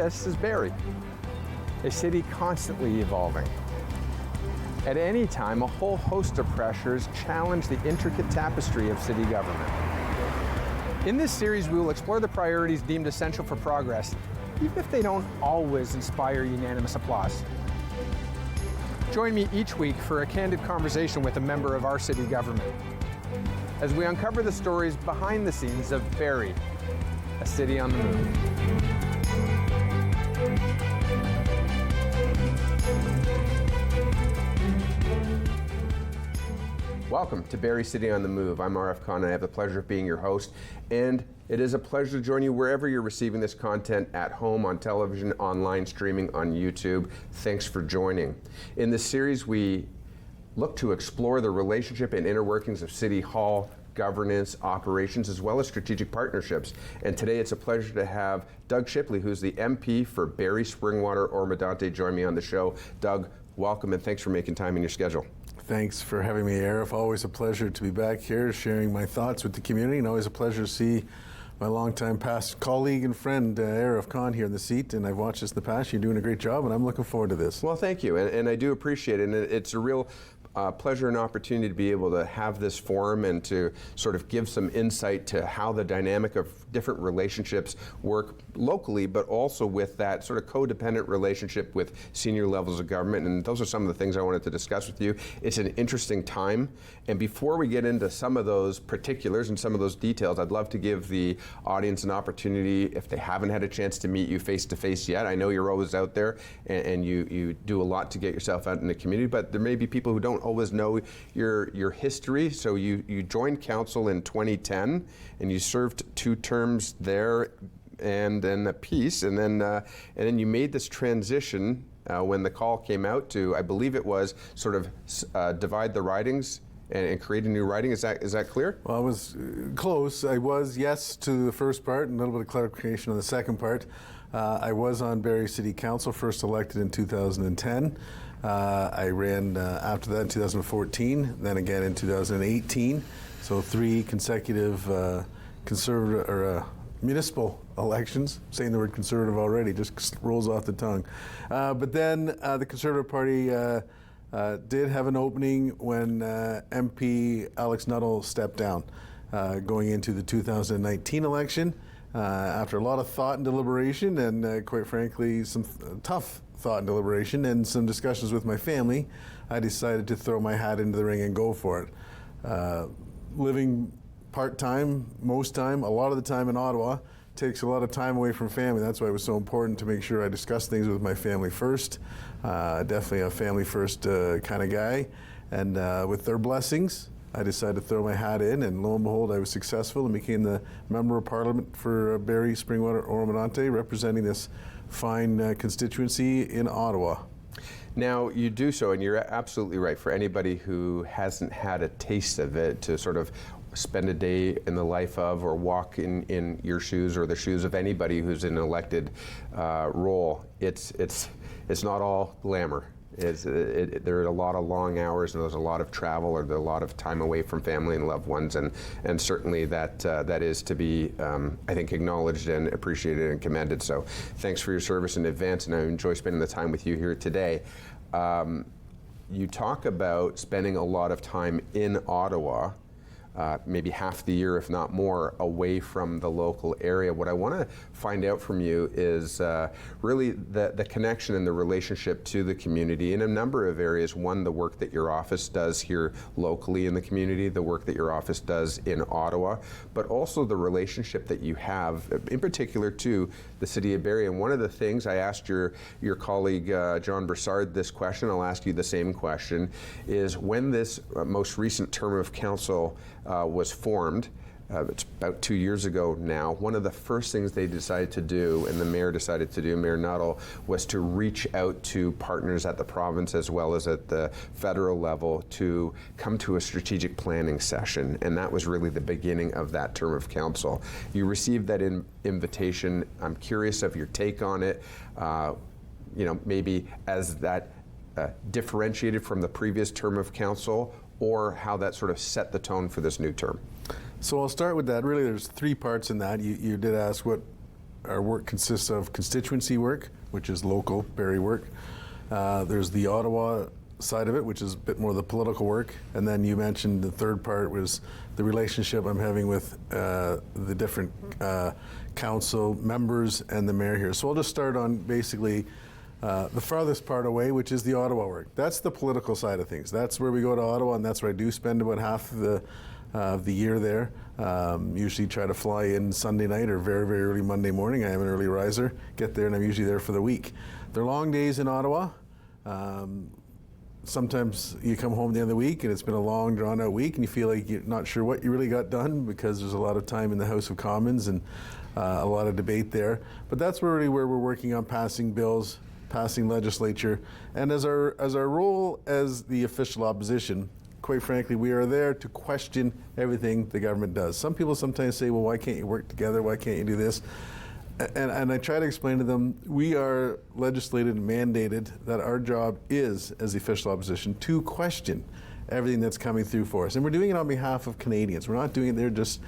This is Barrie, a city constantly evolving. At any time, a whole host of pressures challenge the intricate tapestry of city government. In this series, we will explore the priorities deemed essential for progress, even if they don't always inspire unanimous applause. Join me each week for a candid conversation with a member of our city government as we uncover the stories behind the scenes of Barrie, a city on the move. Welcome to Barrie City on the Move. I'm Arif and I have the pleasure of being your host, and it is a pleasure to join you wherever you're receiving this content, at home, on television, online, streaming, on YouTube. Thanks for joining. In this series, we look to explore the relationship and inner workings of City Hall, governance, operations, as well as strategic partnerships. And today it's a pleasure to have Doug Shipley, who's the MP for Barrie, Springwater, Oro-Medonte, join me on the show. Doug, welcome and thanks for making time in your schedule. Thanks for having me, Arif. Always a pleasure to be back here sharing my thoughts with the community, and always a pleasure to see my longtime past colleague and friend, Arif Khan, here in the seat. And I've watched this in the past. You're doing a great job, and I'm looking forward to this. Well, thank you, and I do appreciate it. And it's a real pleasure and opportunity to be able to have this forum and to sort of give some insight to how the dynamic of different relationships work locally, but also with that sort of codependent relationship with senior levels of government. And those are some of the things I wanted to discuss with you. It's an interesting time. And before we get into some of those particulars and some of those details, I'd love to give the audience an opportunity, if they haven't had a chance to meet you face to face yet. I know you're always out there and you do a lot to get yourself out in the community, but there may be people who don't always know your history. So you joined council in 2010 and you served 2 terms there and then a piece, and then you made this transition when the call came out to, I believe it was, sort of divide the ridings and create a new riding. Is that clear? Well, I was close. I was yes to the first part, and a little bit of clarification on the second part. I was on Barrie City Council, first elected in 2010. I ran after that in 2014, then again in 2018. So 3 consecutive conservative or municipal elections. Saying the word conservative already just rolls off the tongue. But then the Conservative Party did have an opening when MP Alex Nuttall stepped down going into the 2019 election. After a lot of thought and deliberation, and quite frankly, some tough thought and deliberation, and some discussions with my family, I decided to throw my hat into the ring and go for it. Living part-time, most time, a lot of the time in Ottawa, takes a lot of time away from family. That's why it was so important to make sure I discuss things with my family first. Definitely a family first kind of guy. And with their blessings, I decided to throw my hat in, and lo and behold, I was successful and became the Member of Parliament for Barrie, Springwater, Oro-Medonte, representing this fine constituency in Ottawa. Now, you do so, and you're absolutely right. For anybody who hasn't had a taste of it, to sort of spend a day in the life of, or walk in your shoes or the shoes of anybody who's in an elected role, it's not all glamour. There are a lot of long hours, and there's a lot of travel, or there's a lot of time away from family and loved ones, and certainly that is to be, I think, acknowledged and appreciated and commended. So thanks for your service in advance, and I enjoy spending the time with you here today. You talk about spending a lot of time in Ottawa, maybe half the year, if not more, away from the local area. What I want to find out from you is really the connection and the relationship to the community in a number of areas. One, the work that your office does here locally in the community, the work that your office does in Ottawa, but also the relationship that you have, in particular, to the city of Barrie. And one of the things I asked your colleague, John Broussard, this question, I'll ask you the same question, is when this most recent term of council was formed, it's about 2 years ago now, one of the first things they decided to do, and the mayor decided to do, Mayor Nuttall, was to reach out to partners at the province as well as at the federal level to come to a strategic planning session, and that was really the beginning of that term of council. You received that invitation. I'm curious of your take on it, maybe as that differentiated from the previous term of council, or how that sort of set the tone for this new term? So I'll start with that. Really, there's 3 parts in that. You did ask what our work consists of constituency work, which is local Barrie work. There's the Ottawa side of it, which is a bit more of the political work. And then you mentioned the third part was the relationship I'm having with the different council members and the mayor here. So I'll just start on basically the farthest part away, which is the Ottawa work. That's the political side of things. That's where we go to Ottawa, and that's where I do spend about half of the year there. Usually try to fly in Sunday night or very, very early Monday morning. I am an early riser. Get there, and I'm usually there for the week. They're long days in Ottawa. Sometimes you come home at the end of the week and it's been a long, drawn-out week, and you feel like you're not sure what you really got done because there's a lot of time in the House of Commons and a lot of debate there. But that's really where we're working on passing bills, passing legislature, and as our role as the official opposition, quite frankly, we are there to question everything the government does. Some people sometimes say, well, why can't you work together? Why can't you do this? And I try to explain to them, we are legislated and mandated that our job is, as the official opposition, to question everything that's coming through for us. And we're doing it on behalf of Canadians. We're not doing it there just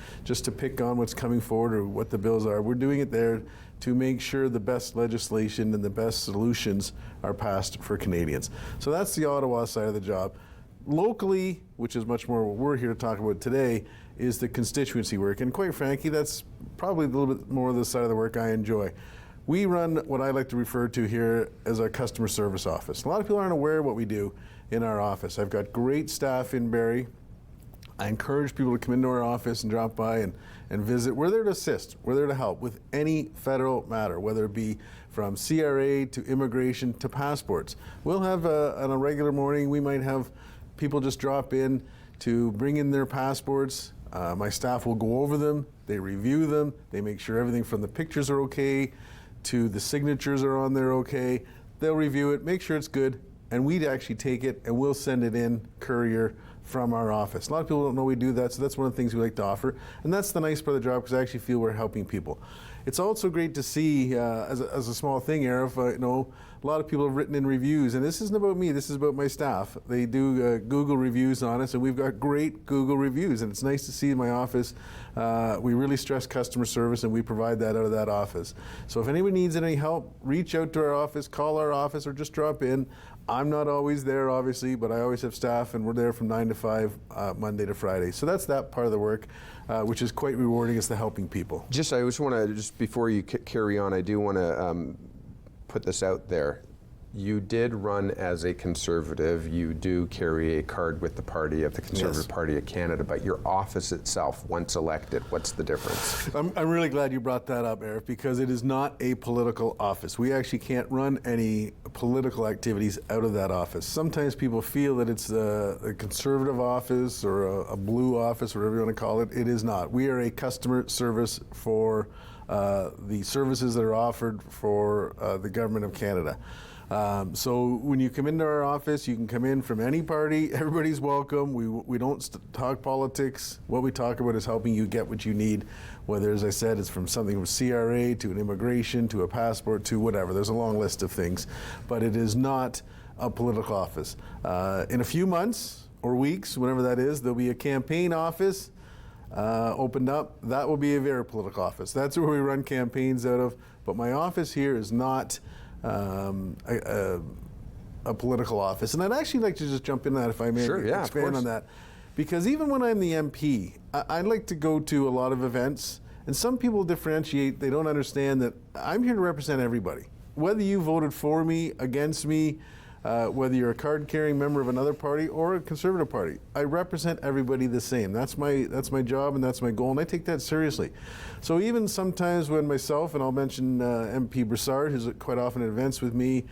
to pick on what's coming forward or what the bills are. We're doing it there to make sure the best legislation and the best solutions are passed for Canadians. So that's the Ottawa side of the job. Locally, which is much more what we're here to talk about today, is the constituency work. And quite frankly, that's probably a little bit more of the side of the work I enjoy. We run what I like to refer to here as our customer service office. A lot of people aren't aware of what we do in our office. I've got great staff in Barrie. I encourage people to come into our office and drop by and visit. We're there to assist. We're there to help with any federal matter, whether it be from CRA to immigration to passports. We'll have on a regular morning, we might have people just drop in to bring in their passports. My staff will go over them, they review them, they make sure everything from the pictures are okay to the signatures are on there okay. They'll review it, make sure it's good, and we'd actually take it and we'll send it in courier from our office. A lot of people don't know we do that, so that's one of the things we like to offer. And that's the nice part of the job, because I actually feel we're helping people. It's also great to see, as a small thing, Arif, a lot of people have written in reviews, and this isn't about me, this is about my staff. They do Google reviews on us, and we've got great Google reviews, and it's nice to see in my office. We really stress customer service, and we provide that out of that office. So if anyone needs any help, reach out to our office, call our office, or just drop in. I'm not always there, obviously, but I always have staff, and we're there from 9 to 5, Monday to Friday. So that's that part of the work, which is quite rewarding, is the helping people. I just want to, just before you carry on, I do want to put this out there. You did run as a Conservative. You do carry a card with the party of the Conservative Party of Canada, but your office itself, once elected, what's the difference? I'm really glad you brought that up, Arif, because it is not a political office. We actually can't run any political activities out of that office. Sometimes people feel that it's a Conservative office or a blue office, whatever you want to call it. It is not. We are a customer service for the services that are offered for the Government of Canada. So when you come into our office, you can come in from any party. Everybody's welcome. We don't talk politics. What we talk about is helping you get what you need, whether, as I said, it's from something from CRA to an immigration to a passport to whatever. There's a long list of things, but it is not a political office. In a few months or weeks, whenever that is, there'll be a campaign office opened up. That will be a very political office. That's where we run campaigns out of. But my office here is not a political office. And I'd actually like to just jump in on that, if I may, expand on that. Because even when I'm the MP, I like to go to a lot of events, and some people differentiate, they don't understand that I'm here to represent everybody. Whether you voted for me, against me, whether you're a card-carrying member of another party or a Conservative party, I represent everybody the same. That's my job and that's my goal, and I take that seriously. So even sometimes when myself, and I'll mention MP Broussard, who's quite often at events with me,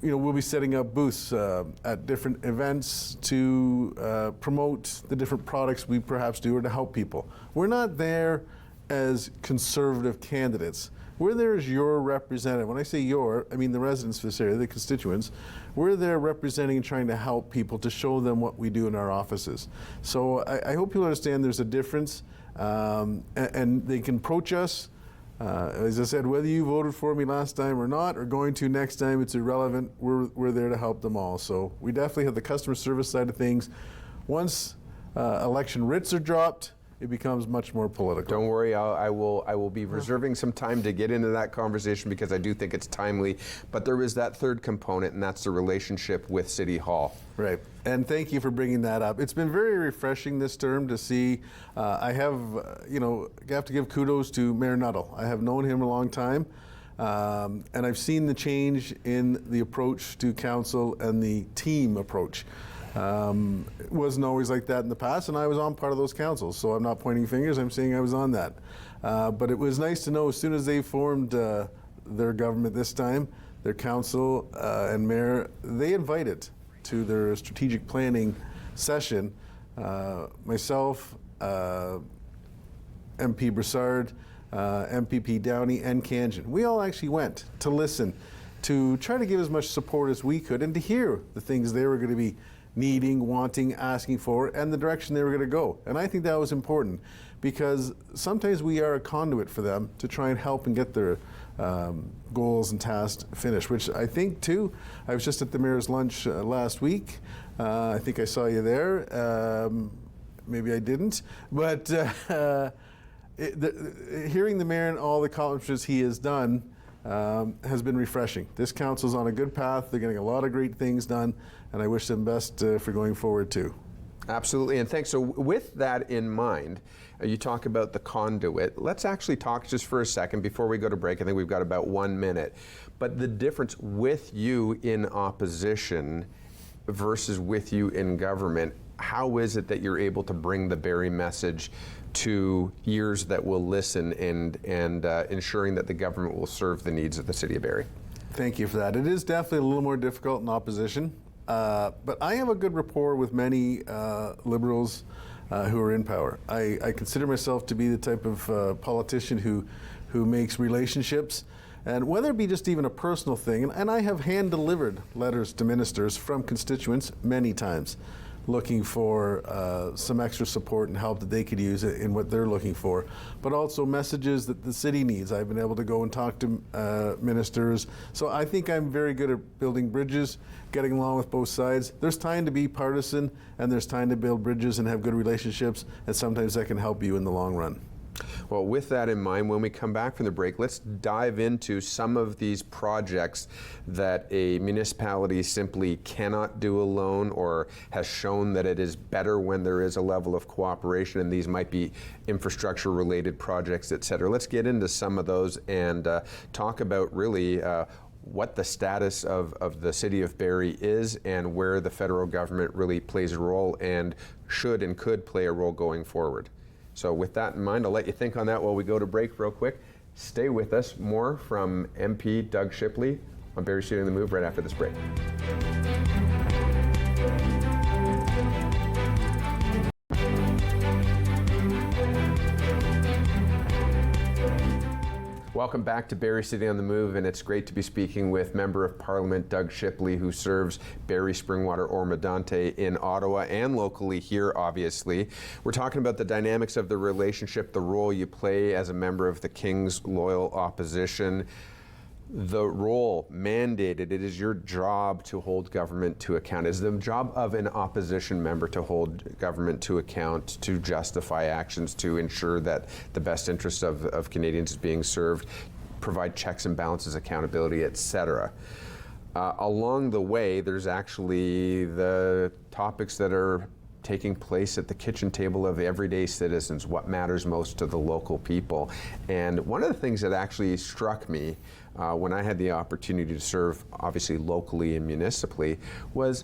we'll be setting up booths at different events to promote the different products we perhaps do or to help people. We're not there as Conservative candidates. We're there as your representative. When I say your, I mean the residents of this area, the constituents. We're there representing and trying to help people, to show them what we do in our offices. So I hope you'll understand there's a difference, and they can approach us. As I said, whether you voted for me last time or not, or going to next time, it's irrelevant. We're there to help them all. So we definitely have the customer service side of things. Once election writs are dropped, it becomes much more political. Don't worry, I will be reserving some time to get into that conversation because I do think it's timely. But there is that third component, and that's the relationship with City Hall. Right, and thank you for bringing that up. It's been very refreshing this term to see. I have to give kudos to Mayor Nuttall. I have known him a long time, and I've seen the change in the approach to council and the team approach. It wasn't always like that in the past, and I was on part of those councils, so I'm not pointing fingers, I'm saying I was on that. But it was nice to know as soon as they formed their government this time, their council and mayor, they invited to their strategic planning session myself, MP Broussard, MPP Downey, and Kanjan. We all actually went to listen, to try to give as much support as we could and to hear the things they were going to be needing, wanting, asking for, and the direction they were going to go. And I think that was important because sometimes we are a conduit for them to try and help and get their goals and tasks finished, which I think too, I was just at the mayor's lunch last week. I think I saw you there. Maybe I didn't, but hearing the mayor and all the accomplishments he has done has been refreshing. This council's on a good path. They're getting a lot of great things done, and I wish them best for going forward too. Absolutely, and thanks. So with that in mind, you talk about the conduit. Let's actually talk just for a second before we go to break. I think we've got about 1 minute. But the difference with you in opposition versus with you in government, how is it that you're able to bring the Barrie message to ears that will listen and ensuring that the government will serve the needs of the city of Barrie? Thank you for that. It is definitely a little more difficult in opposition, but I have a good rapport with many Liberals who are in power. I consider myself to be the type of politician who makes relationships, and whether it be just even a personal thing, and I have hand-delivered letters to ministers from constituents many times, looking for some extra support and help that they could use in what they're looking for, but also messages that the city needs. I've been able to go and talk to ministers. So I think I'm very good at building bridges, getting along with both sides. There's time to be partisan, and there's time to build bridges and have good relationships, and sometimes that can help you in the long run. Well, with that in mind, when we come back from the break, let's dive into some of these projects that a municipality simply cannot do alone or has shown that it is better when there is a level of cooperation, and these might be infrastructure-related projects, et cetera. Let's get into some of those and talk about really what the status of the city of Barrie is and where the federal government really plays a role and should and could play a role going forward. So with that in mind, I'll let you think on that while we go to break real quick. Stay with us. More from MP Doug Shipley on Barrie City on the Move right after this break. Welcome back to Barrie City on the Move, and it's great to be speaking with Member of Parliament Doug Shipley, who serves Barrie, Springwater, Oro-Medonte in Ottawa and locally here, obviously. We're talking about the dynamics of the relationship, the role you play as a member of the King's loyal opposition. The role mandated, it is your job to hold government to account. It is the job of an opposition member to hold government to account, to justify actions, to ensure that the best interests of Canadians is being served, provide checks and balances, accountability, etc. Along the way, there's actually the topics that are taking place at the kitchen table of everyday citizens, what matters most to the local people. And one of the things that actually struck me when I had the opportunity to serve, obviously locally and municipally, was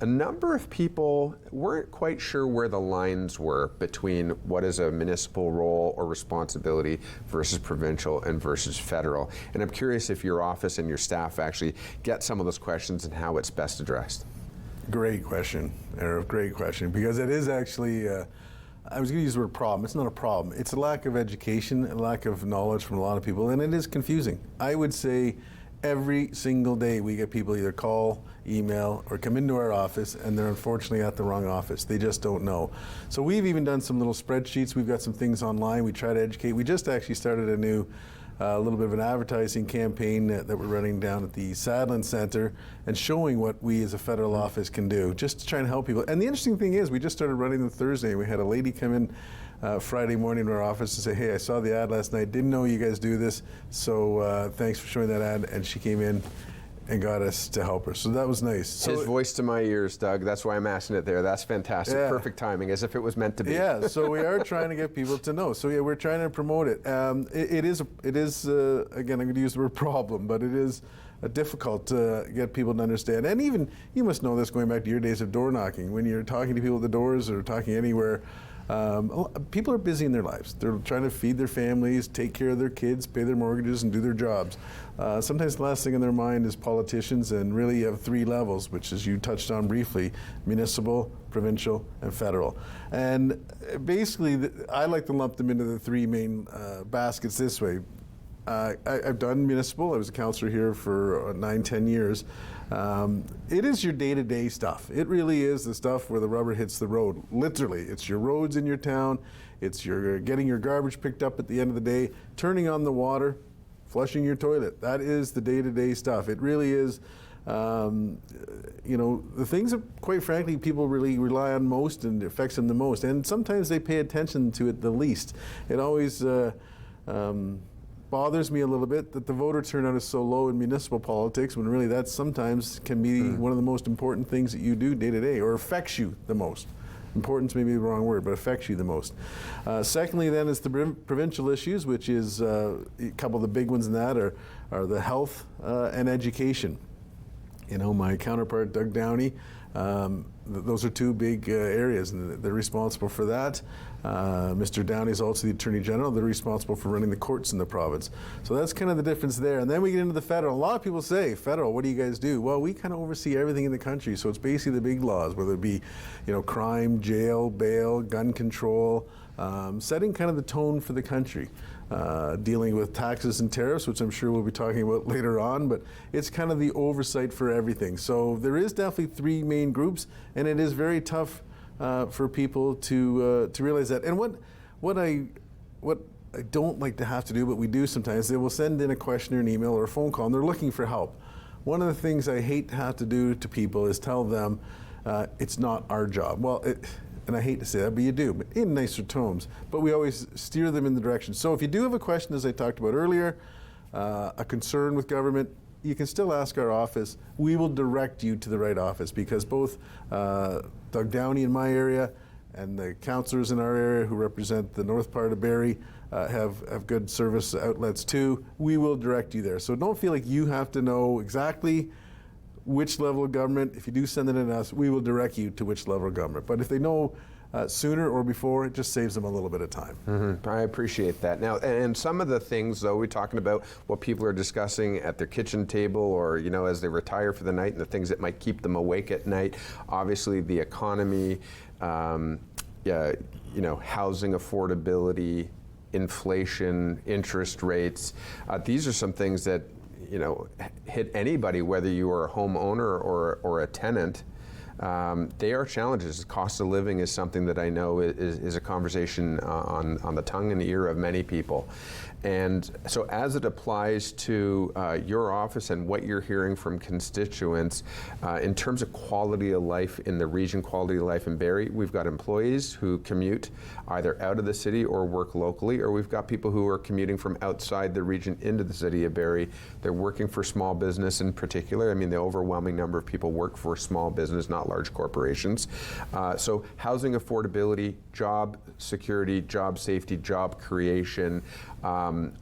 a number of people weren't quite sure where the lines were between what is a municipal role or responsibility versus provincial and versus federal. And I'm curious if your office and your staff actually get some of those questions and how it's best addressed. Great question, Arif, great question, because it is actually, I was going to use the word problem. It's not a problem. It's a lack of education, a lack of knowledge from a lot of people, and it is confusing. I would say every single day we get people either call email, or come into our office, and they're unfortunately at the wrong office. They just don't know. So we've even done some little spreadsheets. We've got some things online. We try to educate. We just actually started a new little bit of an advertising campaign that we're running down at the Sadland Center and showing what we as a federal office can do, just to try and help people. And the interesting thing is, we just started running them Thursday. We had a lady come in Friday morning to our office and say, hey, I saw the ad last night, didn't know you guys do this, so thanks for showing that ad. And she came in and got us to help her. So that was nice. So His voice to my ears, Doug. That's why I'm asking it there. That's fantastic. Yeah. Perfect timing, as if it was meant to be. Yeah, so we are trying to get people to know. So yeah, we're trying to promote it. It is again, I'm going to use the word problem, but it is difficult to get people to understand. And even, you must know this going back to your days of door knocking, when you're talking to people at the doors or talking anywhere, people are busy in their lives. They're trying to feed their families, take care of their kids, pay their mortgages, and do their jobs. Sometimes the last thing in their mind is politicians, and really you have three levels, which, as you touched on briefly, municipal, provincial, and federal. And basically, I like to lump them into the three main baskets this way. I've done municipal. I was a councillor here for 9-10 years. It is your day-to-day stuff. It really is the stuff where the rubber hits the road. Literally, it's your roads in your town. It's your getting your garbage picked up at the end of the day, turning on the water, flushing your toilet. That is the day-to-day stuff. It really is. You know, the things that, quite frankly, people really rely on most and affects them the most. And sometimes they pay attention to it the least. It always bothers me a little bit that the voter turnout is so low in municipal politics, when really that sometimes can be one of the most important things that you do day to day, or affects you the most. Importance may be the wrong word, but affects you the most. Secondly, then, is the provincial issues, which is a couple of the big ones in that are the health and education. You know, my counterpart, Doug Downey, those are two big areas, and they're responsible for that. Mr. Downey is also the Attorney General. They're responsible for running the courts in the province. So that's kind of the difference there. And then we get into the federal. A lot of people say, federal, what do you guys do? Well, we kind of oversee everything in the country. So it's basically the big laws, whether it be, you know, crime, jail, bail, gun control, setting kind of the tone for the country. Dealing with taxes and tariffs, which I'm sure we'll be talking about later on, but it's kind of the oversight for everything. So there is definitely three main groups, and it is very tough for people to realize that. And what I don't like to have to do, but we do sometimes, they will send in a question or an email or a phone call, and they're looking for help. One of the things I hate to have to do to people is tell them it's not our job. Well, and I hate to say that, but you do, but in nicer tones. But we always steer them in the direction. So if you do have a question, as I talked about earlier, a concern with government, you can still ask our office. We will direct you to the right office, because both Doug Downey in my area and the councillors in our area who represent the north part of Barrie have good service outlets too. We will direct you there. So don't feel like you have to know exactly which level of government. If you do send it in us, we will direct you to which level of government. But if they know sooner or before, it just saves them a little bit of time. Mm-hmm. I appreciate that. Now, and some of the things, though, we're talking about what people are discussing at their kitchen table, or, you know, as they retire for the night, and the things that might keep them awake at night. Obviously, the economy, you know, housing affordability, inflation, interest rates. These are some things that, you know, hit anybody, whether you are a homeowner or a tenant. They are challenges. Cost of living is something that I know is a conversation on the tongue and ear of many people. And so as it applies to your office and what you're hearing from constituents, in terms of quality of life in the region, quality of life in Barrie, we've got employees who commute either out of the city or work locally, or we've got people who are commuting from outside the region into the city of Barrie. They're working for small business in particular. I mean, the overwhelming number of people work for small business, not large corporations. So housing affordability, job security, job safety, job creation,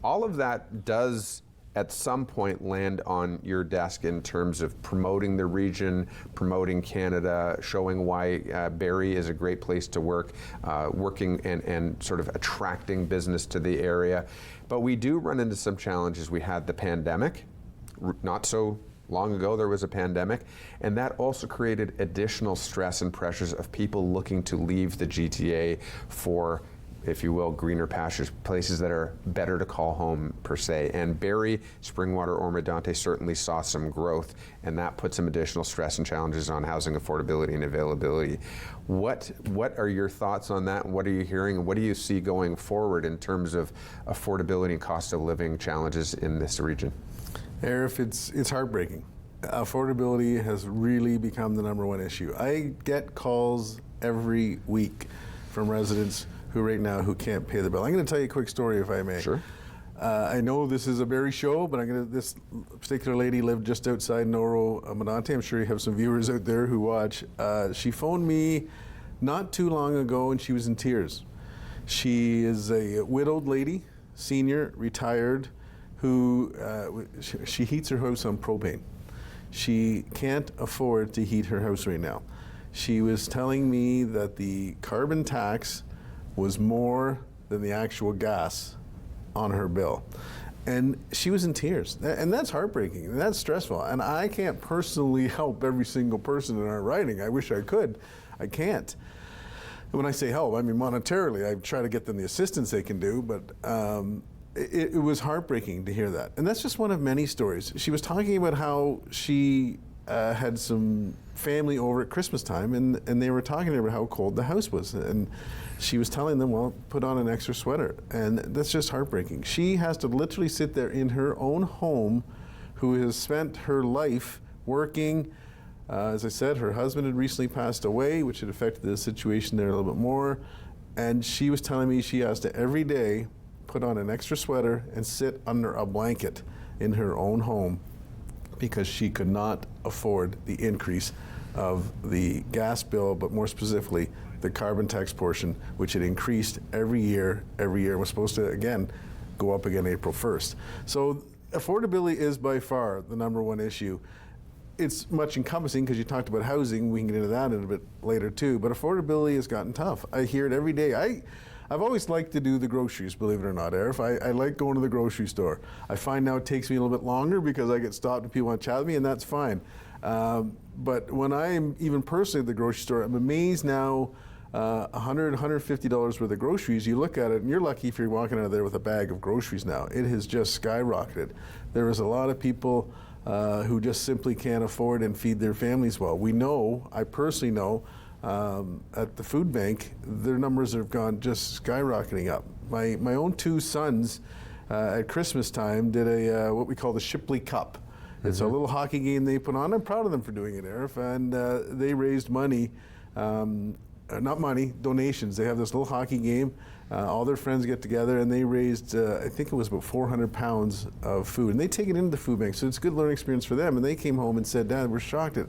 all of that does at some point land on your desk in terms of promoting the region, promoting Canada, showing why Barrie is a great place to work, working and sort of attracting business to the area. But we do run into some challenges. We had the pandemic, not so long ago there was a pandemic, and that also created additional stress and pressures of people looking to leave the GTA for if you will, greener pastures, places that are better to call home per se. And Barrie, Springwater, Oro-Medonte certainly saw some growth, and that put some additional stress and challenges on housing affordability and availability. What are your thoughts on that? What are you hearing? And what do you see going forward in terms of affordability and cost of living challenges in this region? Arif, it's heartbreaking. Affordability has really become the #1 issue. I get calls every week from residents who can't pay the bill. I'm going to tell you a quick story, if I may. Sure. I know this is a Barrie show, but this particular lady lived just outside Oro-Medonte. I'm sure you have some viewers out there who watch. She phoned me not too long ago, and she was in tears. She is a widowed lady, senior, retired, who she heats her house on propane. She can't afford to heat her house right now. She was telling me that the carbon tax was more than the actual gas on her bill. And she was in tears. And that's heartbreaking, and that's stressful. And I can't personally help every single person in our riding. I wish I could. I can't. When I say help, I mean monetarily. I try to get them the assistance they can do, but it was heartbreaking to hear that. And that's just one of many stories. She was talking about how she had some family over at Christmas time, and they were talking to her about how cold the house was. And she was telling them, well, put on an extra sweater. And that's just heartbreaking. She has to literally sit there in her own home, who has spent her life working. As I said, her husband had recently passed away, which had affected the situation there a little bit more. And she was telling me she has to every day put on an extra sweater and sit under a blanket in her own home because she could not afford the increase of the gas bill, but more specifically, the carbon tax portion, which had increased every year, was supposed to, again, go up again April 1st. So affordability is by far the #1 issue. It's much encompassing because you talked about housing. We can get into that in a bit later too, but affordability has gotten tough. I hear it every day. I've always liked to do the groceries, believe it or not, Arif. I like going to the grocery store. I find now it takes me a little bit longer because I get stopped and people want to chat with me, and that's fine. But when I'm even personally at the grocery store, I'm amazed now, $100, $150 worth of groceries, you look at it and you're lucky if you're walking out of there with a bag of groceries now. It has just skyrocketed. There is a lot of people who just simply can't afford and feed their families well. We know, I personally know, at the food bank, their numbers have gone just skyrocketing up. My own 2 sons at Christmas time did a what we call the Shipley Cup. It's a little hockey game they put on. I'm proud of them for doing it, Arif. And they raised money, not money, donations. They have this little hockey game. All their friends get together, and they raised, I think it was about 400 pounds of food. And they take it into the food bank, so it's a good learning experience for them. And they came home and said, Dad, we're shocked at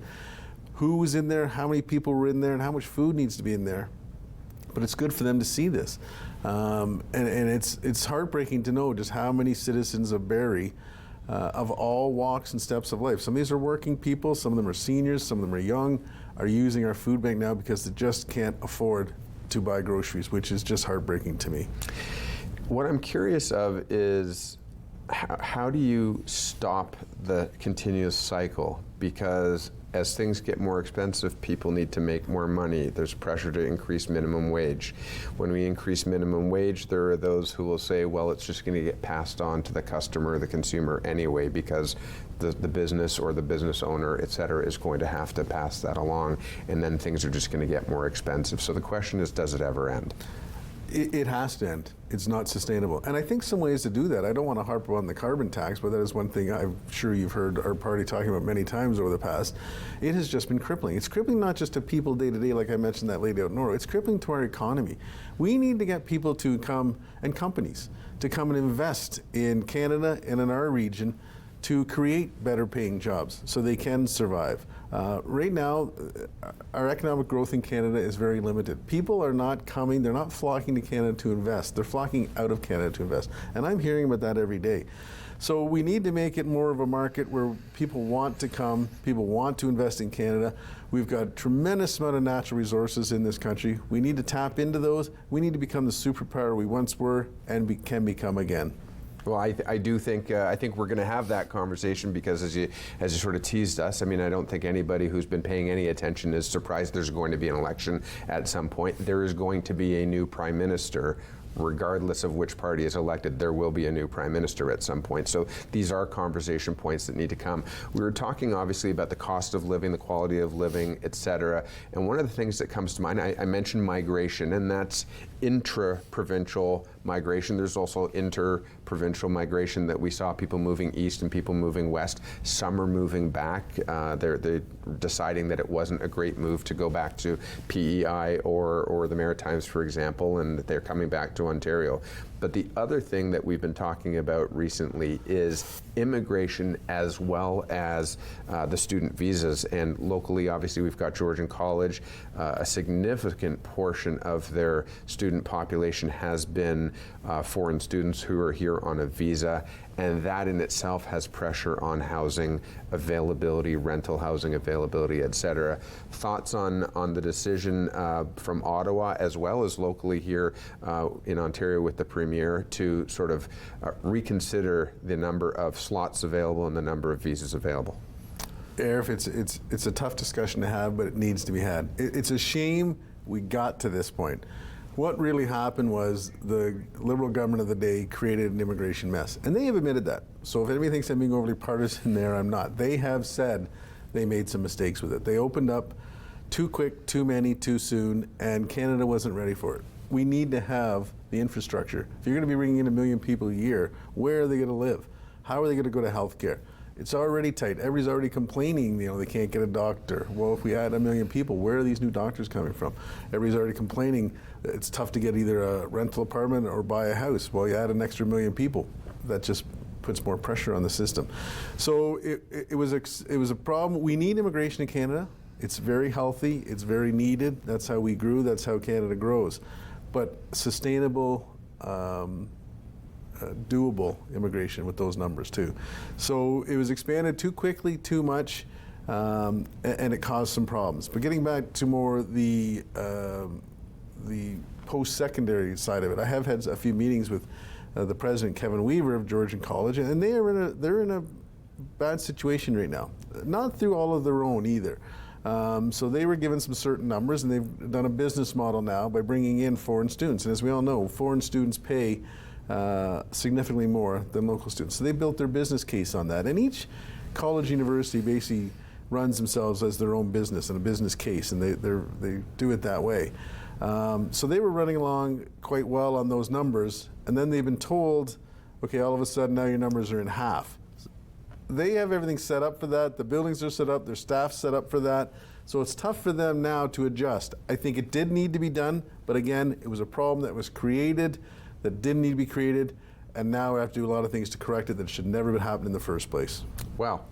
who was in there, how many people were in there, and how much food needs to be in there. But it's good for them to see this. And it's heartbreaking to know just how many citizens of Barrie, of all walks and steps of life. Some of these are working people, some of them are seniors, some of them are young, are using our food bank now because they just can't afford to buy groceries, which is just heartbreaking to me. What I'm curious of is how do you stop the continuous cycle? Because as things get more expensive, people need to make more money. There's pressure to increase minimum wage. When we increase minimum wage, there are those who will say, well, it's just going to get passed on to the customer, the consumer anyway, because the business or the business owner, et cetera, is going to have to pass that along, and then things are just going to get more expensive. So the question is, does it ever end? It has to end. It's not sustainable. And I think some ways to do that, I don't want to harp on the carbon tax, but that is one thing I'm sure you've heard our party talking about many times over the past. It has just been crippling. It's crippling not just to people day to day, like I mentioned that lady out in Oro. It's crippling to our economy. We need to get people to come, and companies, to come and invest in Canada and in our region to create better paying jobs so they can survive. Right now, our economic growth in Canada is very limited. People are not coming, they're not flocking to Canada to invest, they're flocking out of Canada to invest. And I'm hearing about that every day. So we need to make it more of a market where people want to come, people want to invest in Canada. We've got a tremendous amount of natural resources in this country. We need to tap into those. We need to become the superpower we once were and can become again. Well, I do think I think we're going to have that conversation because as you sort of teased us, I mean, I don't think anybody who's been paying any attention is surprised there's going to be an election at some point. There is going to be a new prime minister regardless of which party is elected, there will be a new prime minister at some point. So these are conversation points that need to come. We were talking obviously about the cost of living, the quality of living, et cetera. And one of the things that comes to mind, I mentioned migration, and that's intra-provincial migration. There's also inter-provincial migration that we saw people moving east and people moving west. Some are moving back. They're deciding that it wasn't a great move to go back to PEI or the Maritimes, for example, and they're coming back to Ontario. But the other thing that we've been talking about recently is immigration as well as the student visas. And locally, obviously, we've got Georgian College. A significant portion of their student population has been foreign students who are here on a visa. And that in itself has pressure on housing availability, rental housing availability, et cetera. Thoughts on the decision from Ottawa as well as locally here in Ontario with the Premier to sort of reconsider the number of slots available and the number of visas available? Arif, it's a tough discussion to have, but it needs to be had. It's a shame we got to this point. What really happened was the Liberal government of the day created an immigration mess, and they have admitted that. So if anybody thinks I'm being overly partisan there, I'm not. They have said they made some mistakes with it. They opened up too quick, too many, too soon, and Canada wasn't ready for it. We need to have the infrastructure. If you're going to be bringing in 1 million people a year, where are they going to live? How are they going to go to health care? It's already tight. Everybody's already complaining, they can't get a doctor. Well, if we add 1 million people, where are these new doctors coming from? Everybody's already complaining it's tough to get either a rental apartment or buy a house. Well, you add an extra 1 million people. That just puts more pressure on the system. So it was a problem. We need immigration in Canada. It's very healthy. It's very needed. That's how we grew. That's how Canada grows. But sustainable, doable immigration with those numbers too. So it was expanded too quickly, too much, and it caused some problems. But getting back to more the post-secondary side of it, I have had a few meetings with the president, Kevin Weaver of Georgian College, and they're in a bad situation right now. Not through all of their own either. So they were given some certain numbers, and they've done a business model now by bringing in foreign students. And as we all know, foreign students pay significantly more than local students. So they built their business case on that. And each college university basically runs themselves as their own business and a business case, and they do it that way. So they were running along quite well on those numbers, and then they've been told, okay, all of a sudden now your numbers are in half. They have everything set up for that. The buildings are set up, their staff's set up for that. So it's tough for them now to adjust. I think it did need to be done, but again, it was a problem that was created that didn't need to be created, and now we have to do a lot of things to correct it that should never have happened in the first place. Well,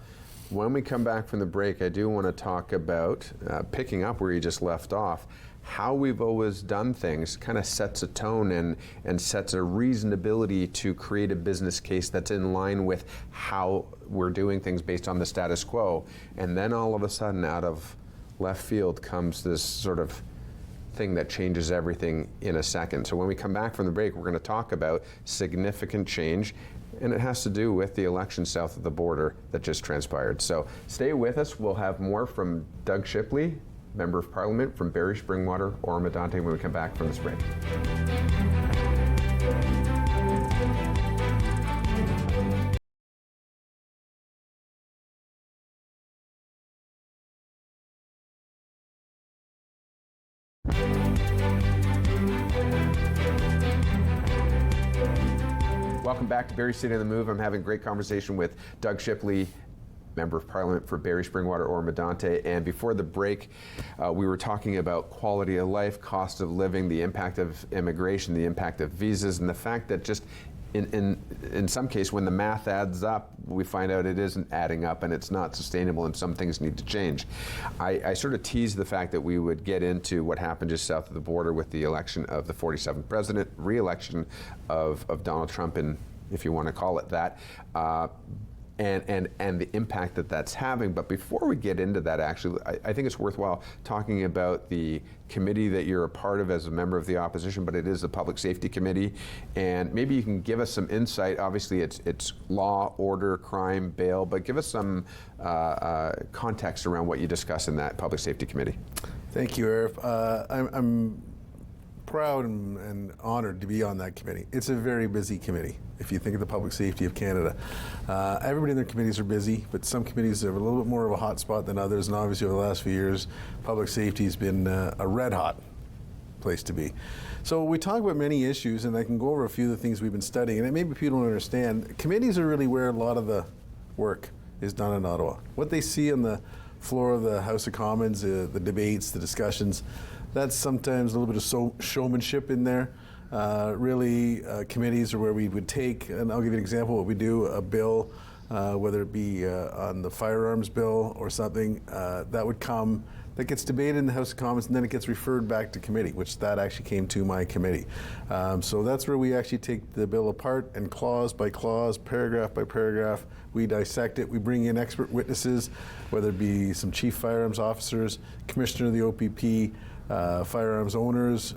when we come back from the break, I do want to talk about, picking up where you just left off, how we've always done things kind of sets a tone and sets a reasonability to create a business case that's in line with how we're doing things based on the status quo. And then all of a sudden, out of left field comes this sort of thing that changes everything in a second. So when we come back from the break, we're going to talk about significant change, and it has to do with the election south of the border that just transpired. So stay with us. We'll have more from Doug Shipley, Member of Parliament from Barrie, Springwater, Oro-Medonte, when we come back from this break. Welcome back to Barrie City on the Move. I'm having a great conversation with Doug Shipley, Member of Parliament for Barrie, Springwater, Oro-Medonte. And before the break, we were talking about quality of life, cost of living, the impact of immigration, the impact of visas, and the fact that just in some case, when the math adds up, we find out it isn't adding up and it's not sustainable and some things need to change. I sort of teased the fact that we would get into what happened just south of the border with the election of the 47th president, re-election of Donald Trump, and if you want to call it that, and the impact that that's having. But before we get into that, actually, I think it's worthwhile talking about the committee that you're a part of as a member of the opposition, but it is the Public Safety Committee. And maybe you can give us some insight. Obviously, it's law, order, crime, bail, but give us some context around what you discuss in that Public Safety Committee. Thank you, Arif. I'm proud and honored to be on that committee. It's a very busy committee. If you think of the Public Safety of Canada, everybody in their committees are busy, but some committees have a little bit more of a hot spot than others. And obviously, over the last few years, public safety has been a red hot place to be. So we talk about many issues, and I can go over a few of the things we've been studying. And maybe people don't understand. Committees are really where a lot of the work is done in Ottawa. What they see on the floor of the House of Commons, the debates, the discussions, that's sometimes a little bit of showmanship in there. Really, committees are where we would take, and I'll give you an example of what we do, a bill, whether it be on the firearms bill or something, that would come, that gets debated in the House of Commons, and then it gets referred back to committee, which that actually came to my committee. So that's where we actually take the bill apart and clause by clause, paragraph by paragraph, we dissect it. We bring in expert witnesses, whether it be some chief firearms officers, commissioner of the OPP, firearms owners,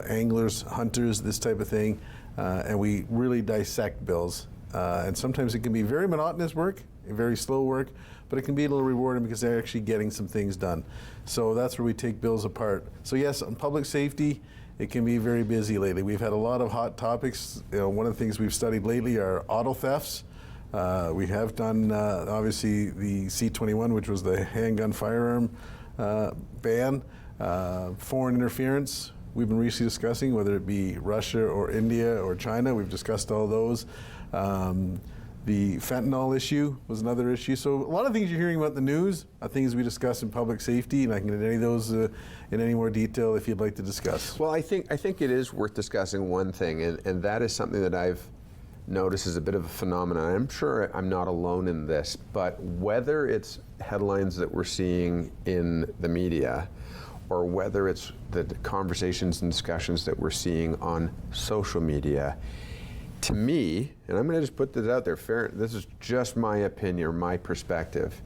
anglers, hunters, this type of thing, and we really dissect bills. And sometimes it can be very monotonous work, very slow work, but it can be a little rewarding because they're actually getting some things done. So that's where we take bills apart. So yes, on public safety, it can be very busy lately. We've had a lot of hot topics. You know, one of the things we've studied lately are auto thefts. We have done, obviously, the C-21, which was the handgun firearm ban. Foreign interference, we've been recently discussing, whether it be Russia or India or China. We've discussed all those. The fentanyl issue was another issue. So a lot of things you're hearing about in the news are things we discuss in public safety, and I can get any of those in any more detail if you'd like to discuss. Well, I think it is worth discussing one thing, and that is something that I've noticed as a bit of a phenomenon. I'm sure I'm not alone in this, but whether it's headlines that we're seeing in the media, or whether it's the conversations and discussions that we're seeing on social media, to me, and I'm going to just put this out there, this is just my opinion or my perspective,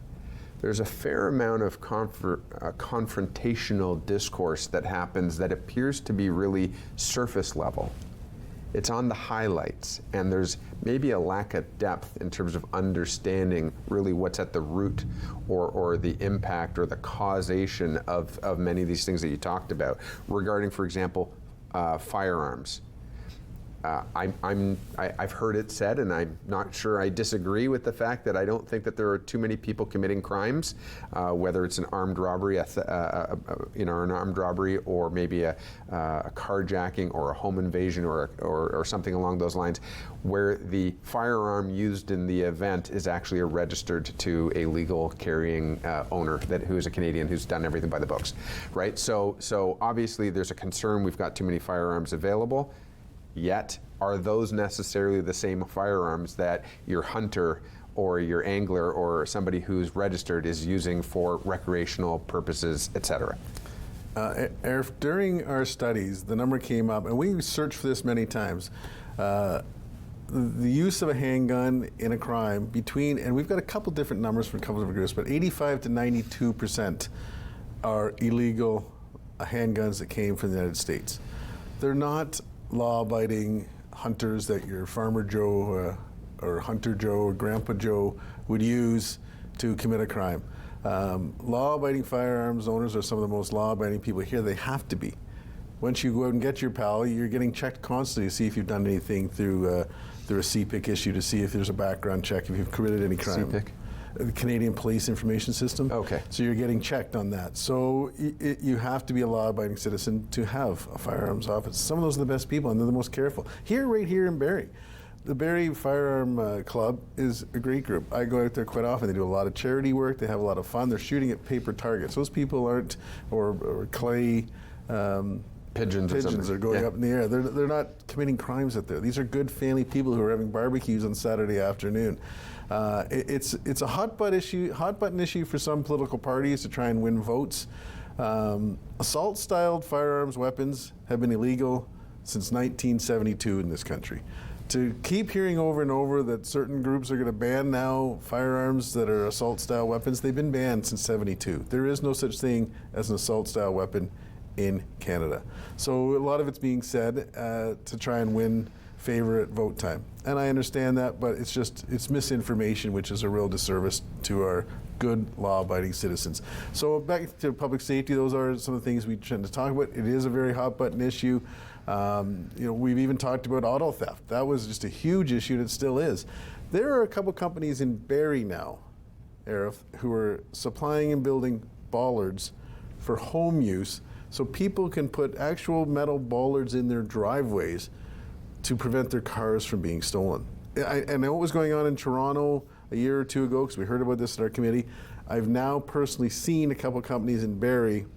there's a fair amount of confrontational discourse that happens that appears to be really surface level. It's on the highlights, and there's maybe a lack of depth in terms of understanding really what's at the root or the impact or the causation of many of these things that you talked about regarding, for example, firearms. I've heard it said, and I'm not sure I disagree with the fact that I don't think that there are too many people committing crimes, whether it's an armed robbery, an armed robbery, or maybe a carjacking or a home invasion or something along those lines, where the firearm used in the event is actually registered to a legal carrying owner who is a Canadian who's done everything by the books, right? So obviously there's a concern we've got too many firearms available. Yet, are those necessarily the same firearms that your hunter or your angler or somebody who's registered is using for recreational purposes, et cetera? Arif, during our studies, the number came up, and we searched for this many times. The use of a handgun in a crime and we've got a couple different numbers for a couple different groups, but 85 to 92% are illegal handguns that came from the United States. They're not law-abiding hunters that your Farmer Joe or Hunter Joe or Grandpa Joe would use to commit a crime. Law-abiding firearms owners are some of the most law-abiding people here. They have to be. Once you go out and get your PAL, you're getting checked constantly to see if you've done anything through a CPIC issue, to see if there's a background check, if you've committed any crime. CPIC? The Canadian Police Information System. Okay. So you're getting checked on that. So you have to be a law-abiding citizen to have a firearms office. Some of those are the best people, and they're the most careful. Right here in Barrie. The Barrie Firearm Club is a great group. I go out there quite often. They do a lot of charity work. They have a lot of fun. They're shooting at paper targets. Those people aren't, or clay pigeons are going up in the air. They're not committing crimes out there. These are good family people who are having barbecues on Saturday afternoon. It's a hot button issue for some political parties to try and win votes. Assault-styled firearms weapons have been illegal since 1972 in this country. To keep hearing over and over that certain groups are going to ban now firearms that are assault-style weapons, they've been banned since '72. There is no such thing as an assault-style weapon in Canada. So a lot of it's being said to try and win favorite vote time. And I understand that, but it's misinformation, which is a real disservice to our good law-abiding citizens. So back to public safety, those are some of the things we tend to talk about. It is a very hot-button issue. We've even talked about auto theft. That was just a huge issue, and it still is. There are a couple companies in Barrie now, Arif, who are supplying and building bollards for home use, so people can put actual metal bollards in their driveways to prevent their cars from being stolen. I know what was going on in Toronto a year or two ago, because we heard about this at our committee. I've now personally seen a couple companies in Barrie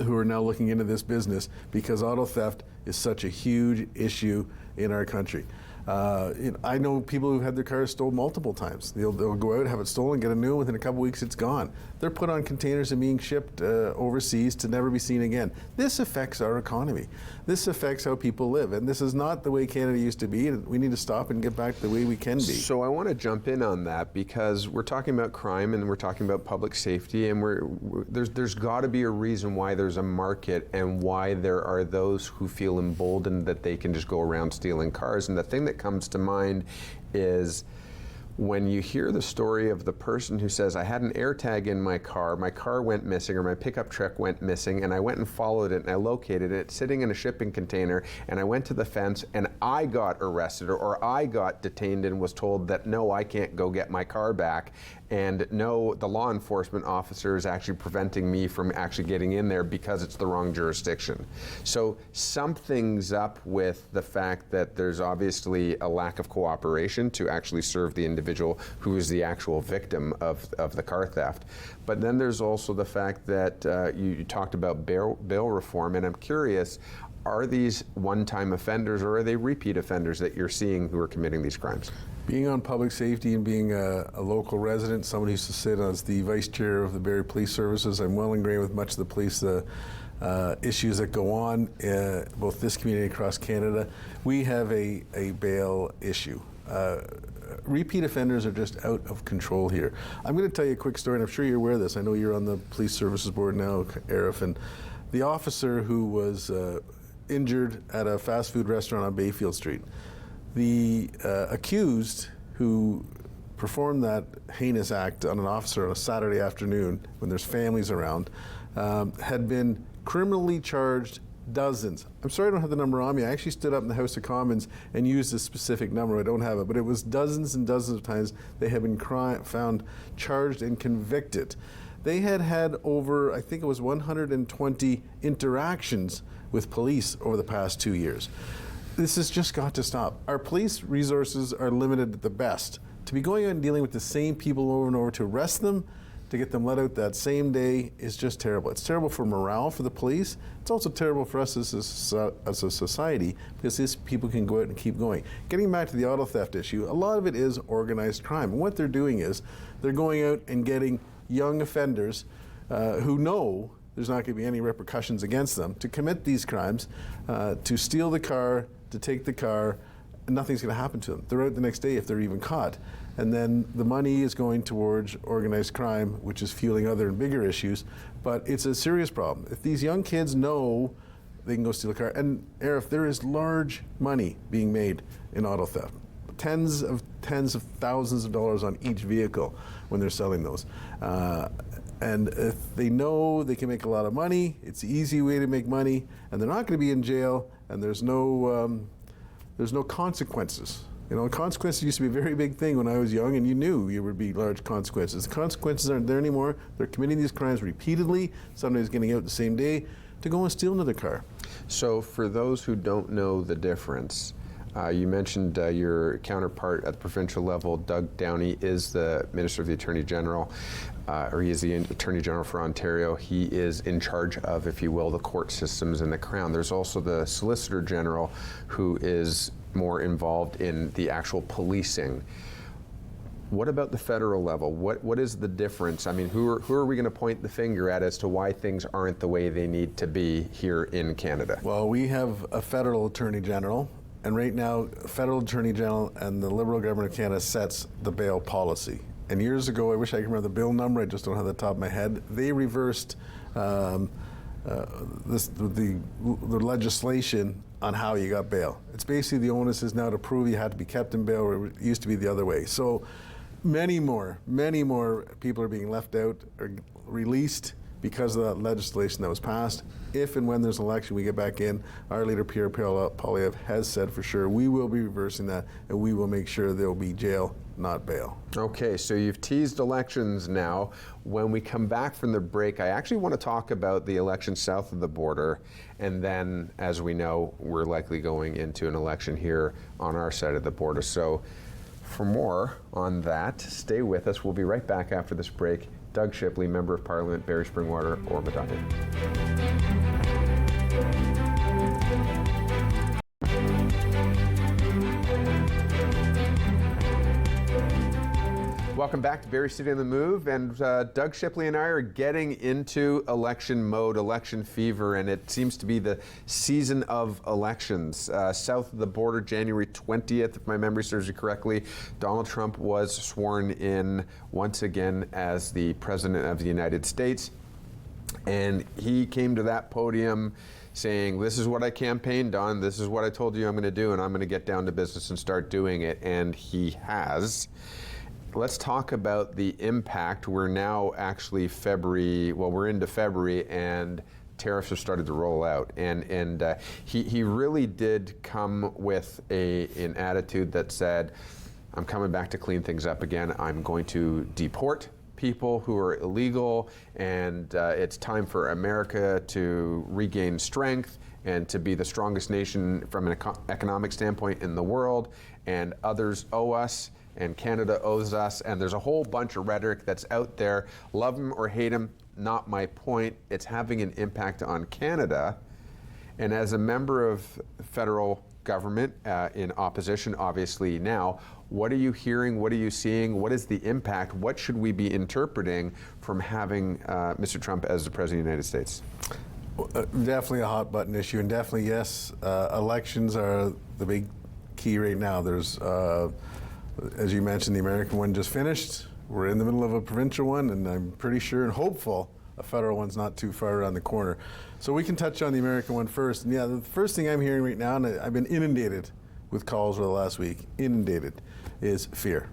who are now looking into this business because auto theft is such a huge issue in our country. I know people who've had their cars stolen multiple times. They'll go out, have it stolen, get a new one, within a couple weeks it's gone. They're put on containers and being shipped overseas to never be seen again. This affects our economy. This affects how people live, and this is not the way Canada used to be. We need to stop and get back to the way we can be. So I want to jump in on that, because we're talking about crime and we're talking about public safety, and there's got to be a reason why there's a market and why there are those who feel emboldened that they can just go around stealing cars. And the thing that comes to mind is when you hear the story of the person who says, I had an AirTag in my car went missing, or my pickup truck went missing, and I went and followed it and I located it sitting in a shipping container, and I went to the fence and I got arrested, or I got detained and was told that no, I can't go get my car back, and no, the law enforcement officer is actually preventing me from actually getting in there because it's the wrong jurisdiction. So something's up with the fact that there's obviously a lack of cooperation to actually serve the individual who is the actual victim of the car theft. But then there's also the fact that you talked about bail reform, and I'm curious, are these one-time offenders or are they repeat offenders that you're seeing who are committing these crimes? Being on public safety and being a local resident, someone who used to sit as the vice chair of the Barrie Police Services, I'm well ingrained with much of the police issues that go on, both this community and across Canada. We have a bail issue. Repeat offenders are just out of control here. I'm going to tell you a quick story, and I'm sure you're aware of this. I know you're on the Police Services Board now, Arif, and the officer who was injured at a fast food restaurant on Bayfield Street. The accused who performed that heinous act on an officer on a Saturday afternoon when there's families around had been criminally charged dozens. I'm sorry I don't have the number on me. I actually stood up in the House of Commons and used a specific number. I don't have it, but it was dozens and dozens of times they have been found charged and convicted. They had over, I think it was 120 interactions with police over the past 2 years. This has just got to stop. Our police resources are limited at the best. To be going out and dealing with the same people over and over, to arrest them, to get them let out that same day, is just terrible. It's terrible for morale for the police. It's also terrible for us as a society, because these people can go out and keep going. Getting back to the auto theft issue, a lot of it is organized crime. And what they're doing is they're going out and getting young offenders who know there's not going to be any repercussions against them to commit these crimes, to steal the car, to take the car, and nothing's going to happen to them. They're out the next day if they're even caught. And then the money is going towards organized crime, which is fueling other and bigger issues. But it's a serious problem. If these young kids know they can go steal a car, and Arif, there is large money being made in auto theft. Tens of thousands of dollars on each vehicle when they're selling those. And if they know they can make a lot of money, it's the easy way to make money, and they're not going to be in jail, and there's no consequences. You know, consequences used to be a very big thing when I was young, and you knew there would be large consequences. The consequences aren't there anymore. They're committing these crimes repeatedly. Somebody's getting out the same day to go and steal another car. So for those who don't know the difference, you mentioned your counterpart at the provincial level, Doug Downey, is the Minister of the Attorney General, or he is the Attorney General for Ontario. He is in charge of, if you will, the court systems in the Crown. There's also the Solicitor General, who is more involved in the actual policing. What about the federal level? What is the difference? I mean, who are we going to point the finger at as to why things aren't the way they need to be here in Canada? Well, we have a federal Attorney General. And right now, federal Attorney General and the Liberal government of Canada sets the bail policy. And years ago, I wish I could remember the bill number, I just don't have it at the top of my head, they reversed the legislation on how you got bail. It's basically the onus is now to prove you had to be kept in bail, where it used to be the other way. So many more people are being left out or released because of that legislation that was passed. If and when there's an election, we get back in. Our leader, Pierre Poilievre, has said for sure we will be reversing that, and we will make sure there will be jail, not bail. Okay, so you've teased elections now. When we come back from the break, I actually want to talk about the election south of the border, and then, as we know, we're likely going into an election here on our side of the border. So for more on that, stay with us. We'll be right back after this break. Doug Shipley, Member of Parliament, Barrie, Springwater, Oro-Medonte. Welcome back to Barrie City on the Move, and Doug Shipley and I are getting into election mode, election fever, and it seems to be the season of elections. South of the border, January 20th, if my memory serves you correctly, Donald Trump was sworn in once again as the President of the United States, and he came to that podium saying, this is what I campaigned on, this is what I told you I'm going to do, and I'm going to get down to business and start doing it, and he has. Let's talk about the impact. We're now actually February, well, we're into February, and tariffs have started to roll out. And he really did come with an attitude that said, I'm coming back to clean things up again. I'm going to deport people who are illegal, and it's time for America to regain strength and to be the strongest nation from an economic standpoint in the world, and others owe us, and Canada owes us, and there's a whole bunch of rhetoric that's out there. Love him or hate him, not my point. It's having an impact on Canada. And as a member of federal government in opposition, obviously now, what are you hearing? What are you seeing? What is the impact? What should we be interpreting from having Mr. Trump as the President of the United States? Definitely a hot button issue, and definitely, yes, elections are the big key right now. There's as you mentioned, the American one just finished. We're in the middle of a provincial one, and I'm pretty sure and hopeful a federal one's not too far around the corner. So we can touch on the American one first. And yeah, the first thing I'm hearing right now, and I've been inundated with calls over the last week, is fear.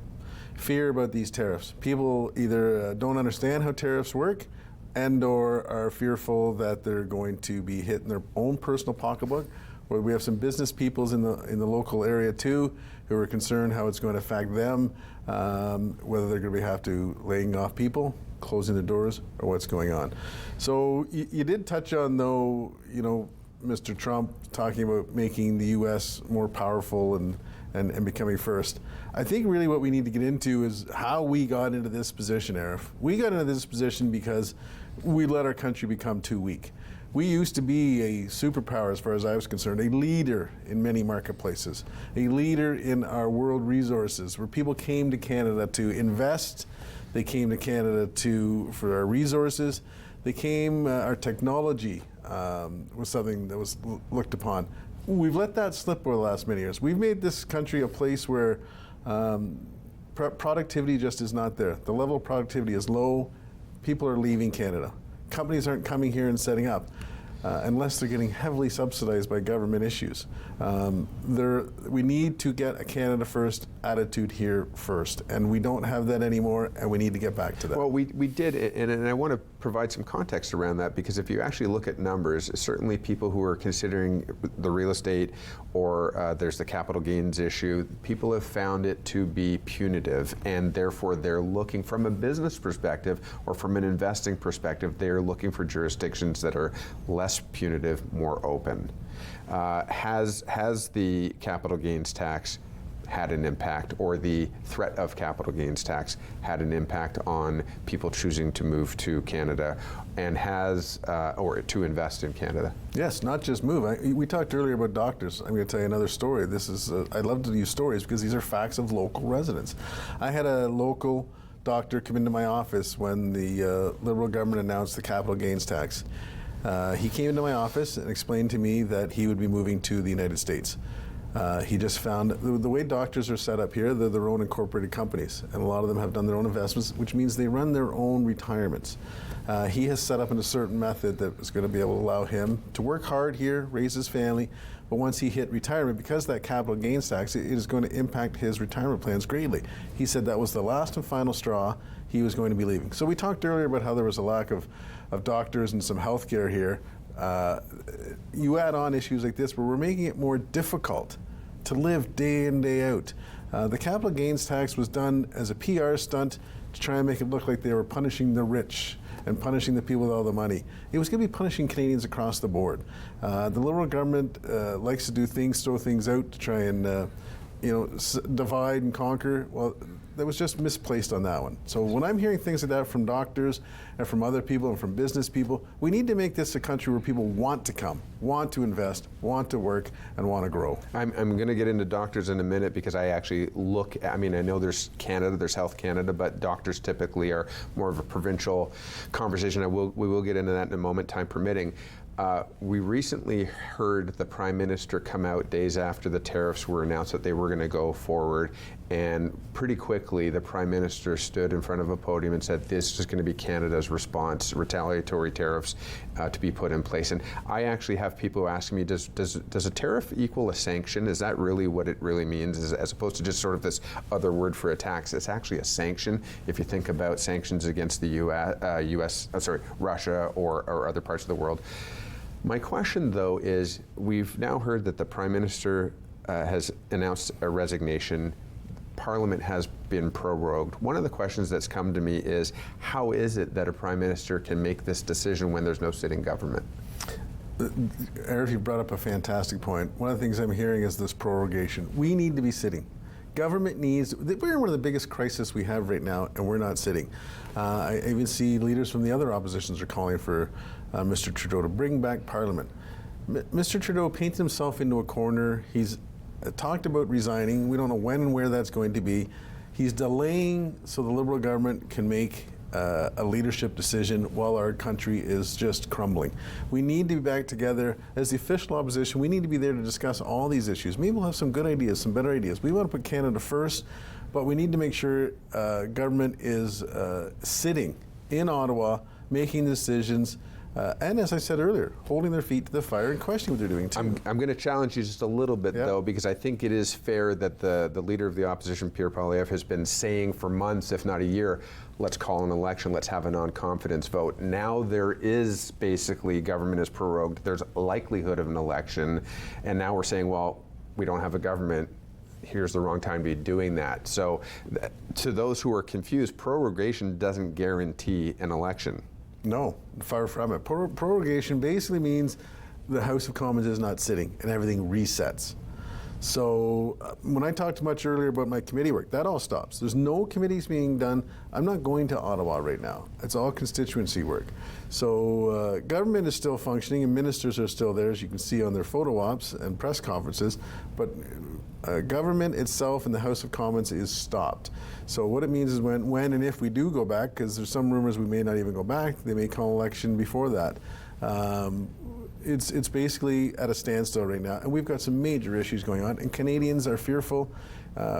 Fear about these tariffs. People either don't understand how tariffs work, and or are fearful that they're going to be hit in their own personal pocketbook. Or we have some business peoples in the local area too who are concerned how it's going to affect them, whether they're going to have to laying off people, closing the doors, or what's going on. So you did touch on, though, Mr. Trump talking about making the U.S. more powerful and becoming first. I think really what we need to get into is how we got into this position, Arif. We got into this position because we let our country become too weak. We used to be a superpower, as far as I was concerned, a leader in many marketplaces, a leader in our world resources, where people came to Canada to invest. They came to Canada for our resources. They came, our technology was something that was looked upon. We've let that slip over the last many years. We've made this country a place where productivity just is not there. The level of productivity is low. People are leaving Canada. Companies aren't coming here and setting up unless they're getting heavily subsidized by government issues. We need to get a Canada first attitude here first, and we don't have that anymore, and we need to get back to that. Well, we did, and I want to provide some context around that, because if you actually look at numbers, certainly people who are considering the real estate, or there's the capital gains issue, people have found it to be punitive, and therefore they're looking, from a business perspective or from an investing perspective, they're looking for jurisdictions that are less punitive, more open. Has the capital gains tax had an impact, or the threat of capital gains tax had an impact on people choosing to move to Canada and or to invest in Canada? Yes, not just move. We talked earlier about doctors. I'm going to tell you another story. I love to use stories because these are facts of local residents. I had a local doctor come into my office when the Liberal government announced the capital gains tax. He came into my office and explained to me that he would be moving to the United States. He just found the way doctors are set up here, they're their own incorporated companies, and a lot of them have done their own investments, which means they run their own retirements. He has set up in a certain method that is going to be able to allow him to work hard here, raise his family, but once he hit retirement, because that capital gains tax, it is going to impact his retirement plans greatly. He said that was the last and final straw. He was going to be leaving. So we talked earlier about how there was a lack of doctors and some health care here. You add on issues like this where we're making it more difficult to live day in, day out. The capital gains tax was done as a PR stunt to try and make it look like they were punishing the rich and punishing the people with all the money. It was going to be punishing Canadians across the board. The Liberal government likes to do things, throw things out to try and divide and conquer. Well, that was just misplaced on that one. So when I'm hearing things like that from doctors and from other people and from business people, we need to make this a country where people want to come, want to invest, want to work, and want to grow. I'm going to get into doctors in a minute because I actually I know there's Canada, there's Health Canada, but doctors typically are more of a provincial conversation. We will get into that in a moment, time permitting. We recently heard the Prime Minister come out days after the tariffs were announced that they were going to go forward, and pretty quickly the Prime Minister stood in front of a podium and said this is going to be Canada's response, retaliatory tariffs to be put in place. And I actually have people asking me, does a tariff equal a sanction? Is that really what it really means, as opposed to just sort of this other word for a tax? It's actually a sanction if you think about sanctions against the Russia or other parts of the world. My question, though, is we've now heard that the Prime Minister has announced a resignation. Parliament has been prorogued. One of the questions that's come to me is, how is it that a Prime Minister can make this decision when there's no sitting government? Arif, you brought up a fantastic point. One of the things I'm hearing is this prorogation. We need to be sitting. Government needs, we're in one of the biggest crises we have right now, and we're not sitting. I even see leaders from the other oppositions are calling for Mr. Trudeau to bring back Parliament. Mr. Trudeau painted himself into a corner. He's talked about resigning. We don't know when and where that's going to be. He's delaying so the Liberal government can make a leadership decision while our country is just crumbling. We need to be back together as the official opposition. We need to be there to discuss all these issues. Maybe we'll have some good ideas, some better ideas. We want to put Canada first, but we need to make sure government is sitting in Ottawa, making decisions, and as I said earlier, holding their feet to the fire and questioning what they're doing too. I'm going to challenge you just a little bit, though, because I think it is fair that the leader of the opposition, Pierre Poilievre, has been saying for months, if not a year, let's call an election, let's have a non-confidence vote. Now there is basically, government is prorogued, there's a likelihood of an election, and now we're saying, well, we don't have a government. Here's the wrong time to be doing that. So to those who are confused, prorogation doesn't guarantee an election. No, far from it. Prorogation basically means the House of Commons is not sitting and everything resets. So when I talked much earlier about my committee work, that all stops. There's no committees being done. I'm not going to Ottawa right now. It's all constituency work. So government is still functioning and ministers are still there, as you can see on their photo ops and press conferences, but government itself in the House of Commons is stopped. So what it means is when and if we do go back, because there's some rumors we may not even go back, they may call an election before that. It's basically at a standstill right now, and we've got some major issues going on, and Canadians are fearful,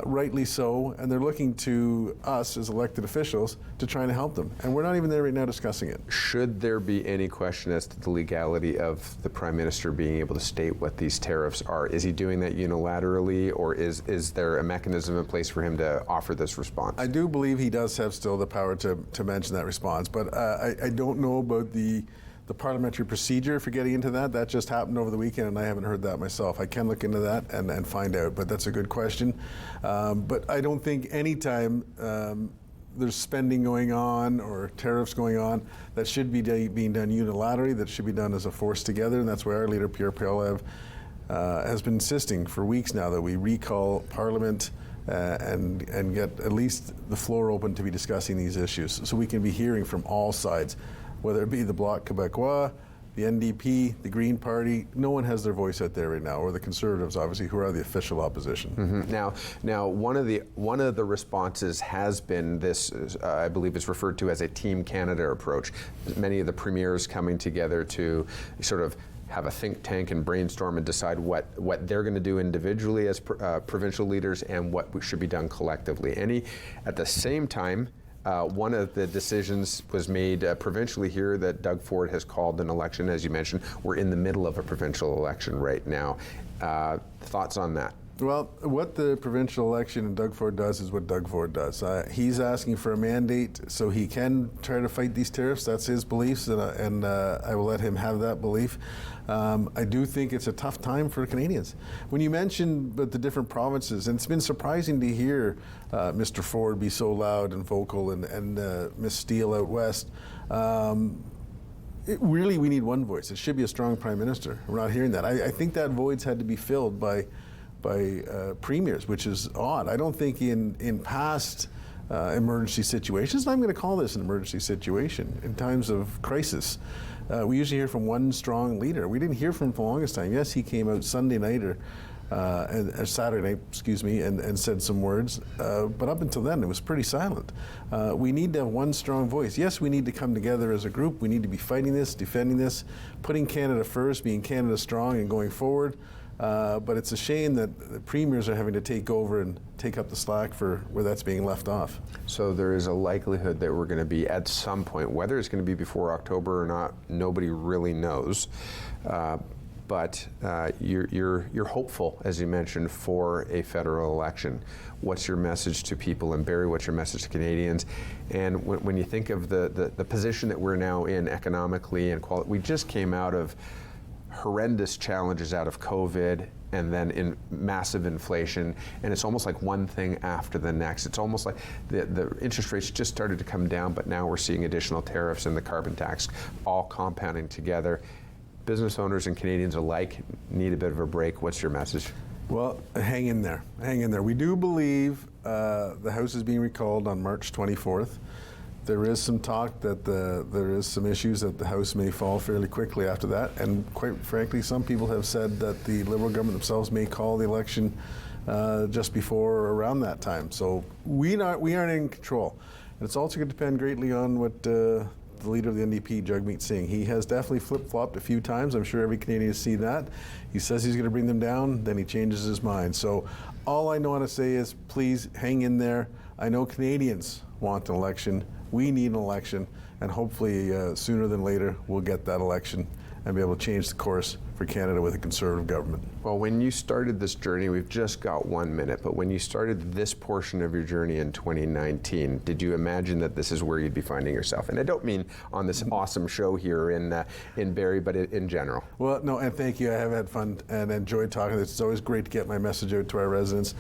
rightly so, and they're looking to us as elected officials to try and help them, and we're not even there right now discussing it. Should there be any question as to the legality of the Prime Minister being able to state what these tariffs are? Is he doing that unilaterally, or is there a mechanism in place for him to offer this response? I do believe he does have still the power to mention that response, but I don't know about the parliamentary procedure for getting into that. That just happened over the weekend, and I haven't heard that myself. I can look into that and find out, but that's a good question. But I don't think anytime there's spending going on or tariffs going on, that should be being done unilaterally, that should be done as a force together, and that's why our leader, Pierre Poilievre, has been insisting for weeks now that we recall Parliament and get at least the floor open to be discussing these issues so we can be hearing from all sides, whether it be the Bloc Québécois, the NDP, the Green Party. No one has their voice out there right now, or the Conservatives, obviously, who are the official opposition. Mm-hmm. Now, one of the responses has been this. I believe it's referred to as a Team Canada approach. Many of the premiers coming together to sort of have a think tank and brainstorm and decide what they're going to do individually as provincial leaders and what should be done collectively. At the same time, one of the decisions was made provincially here that Doug Ford has called an election. As you mentioned, we're in the middle of a provincial election right now. Thoughts on that? Well, what the provincial election and Doug Ford does is what Doug Ford does. He's asking for a mandate so he can try to fight these tariffs. That's his beliefs, and I will let him have that belief. I do think it's a tough time for Canadians. When you mentioned the different provinces, and it's been surprising to hear Mr. Ford be so loud and vocal, and Ms. Steele out west. Really, we need one voice. It should be a strong prime minister. We're not hearing that. I think that void's had to be filled by premiers, which is odd. I don't think in past emergency situations, and I'm going to call this an emergency situation, in times of crisis, we usually hear from one strong leader. We didn't hear from him for the longest time. Yes, he came out Sunday night or Saturday night, excuse me, and said some words, but up until then, it was pretty silent. We need to have one strong voice. Yes, we need to come together as a group. We need to be fighting this, defending this, putting Canada first, being Canada strong and going forward. But it's a shame that the premiers are having to take over and take up the slack for where that's being left off. So there is a likelihood that we're going to be at some point, whether it's going to be before October or not, nobody really knows. But you're hopeful, as you mentioned, for a federal election. What's your message to people in Barrie? What's your message to Canadians? And when you think of the position that we're now in economically and quality, we just came out of horrendous challenges out of COVID and then in massive inflation, and it's almost like one thing after the next. It's almost like the interest rates just started to come down, but now we're seeing additional tariffs and the carbon tax all compounding together. Business owners and Canadians alike need a bit of a break. What's your message? Well, hang in there. Hang in there. We do believe the House is being recalled on March 24th. There is some talk that there is some issues that the House may fall fairly quickly after that, and quite frankly, some people have said that the Liberal government themselves may call the election just before or around that time. So we aren't in control, and it's also going to depend greatly on what the leader of the NDP, Jagmeet Singh. He has definitely flip-flopped a few times. I'm sure every Canadian has seen that. He says he's going to bring them down, then he changes his mind. So all I want to say is please hang in there. I know Canadians want an election. We need an election, and hopefully sooner than later we'll get that election and be able to change the course for Canada with a Conservative government. Well, when you started this journey, we've just got 1 minute, but when you started this portion of your journey in 2019, did you imagine that this is where you'd be finding yourself? And I don't mean on this awesome show here in Barrie, but in general. Well, no, and thank you. I have had fun and enjoyed talking. It's always great to get my message out to our residents.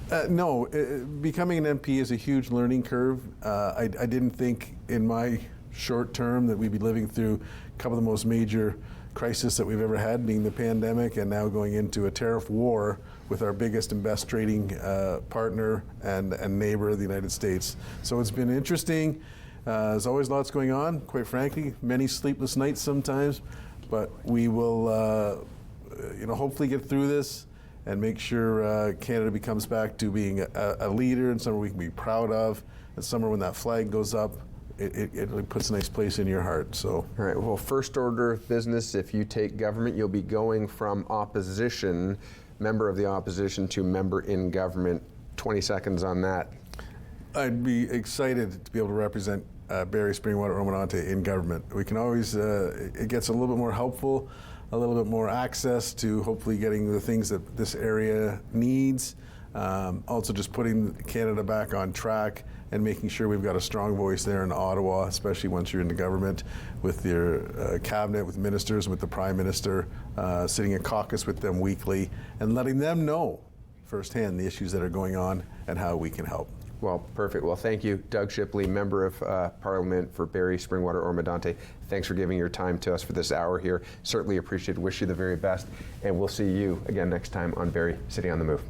Becoming an MP is a huge learning curve. I didn't think in my short term that we'd be living through a couple of the most major crises that we've ever had, being the pandemic and now going into a tariff war with our biggest and best trading partner and neighbor, the United States. So it's been interesting. There's always lots going on, quite frankly, many sleepless nights sometimes, but we will hopefully get through this and make sure Canada becomes back to being a leader and somewhere we can be proud of, and somewhere when that flag goes up, it really puts a nice place in your heart. So. All right, well, first order of business, if you take government, you'll be going from opposition, member of the opposition, to member in government. 20 seconds on that. I'd be excited to be able to represent Barrie, Springwater, Oro-Medonte in government. We can always, it gets a little bit more helpful, a little bit more access to hopefully getting the things that this area needs. Also just putting Canada back on track and making sure we've got a strong voice there in Ottawa, especially once you're in the government with your cabinet, with ministers, with the Prime Minister, sitting in caucus with them weekly and letting them know firsthand the issues that are going on and how we can help. Well, perfect. Well, thank you, Doug Shipley, Member of Parliament for Barrie, Springwater, Oro-Medonte. Thanks for giving your time to us for this hour here. Certainly appreciate it. Wish you the very best. And we'll see you again next time on Barrie City on the Move.